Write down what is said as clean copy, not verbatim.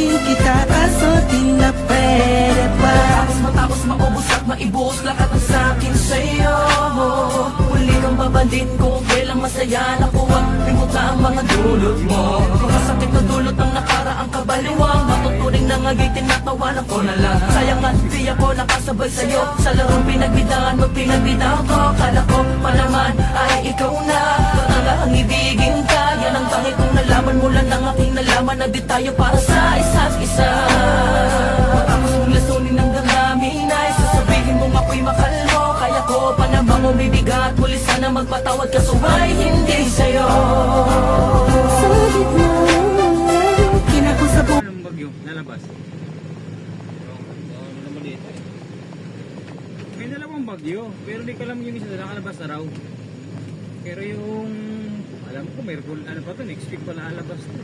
din kita, kaso di na pwede pa. Matapos maubos at maibuhos lahat ng sakin sa'yo. Huli kang babalik kung kailang masaya. Nakuha, limuta ang mga dulot mo. Mga sakit na dulot ang nakaraang kabaliwang. Matuturing na ngagitin, natawanan ko na lang. Sayang at di ako nakasabay sa'yo. Sa larong pinagbidahan mo, pinagbidahan ko. Kala ko pa naman ay ikaw na. Totala ang ibigin ka. Yan ang bakit kung nalaman mo lang ang aking nalaman. Na di tayo para sa isa't isa. Matapos mong lasunin ng damdamin ay sasabihin mong ako'y mahal mo. Kaya ko pa namang umibigat. Muli sana magpatawad ka, suway hindi sa'yo. Sa gitna ng ulan, kinako sa buhay. Anong bagyo? Nalabas? May dalawang bagyo, pero di ko alam yung isa na nakalabas na raw. Pero yung, alam ko, ano pa to, next week pa nakalabas to.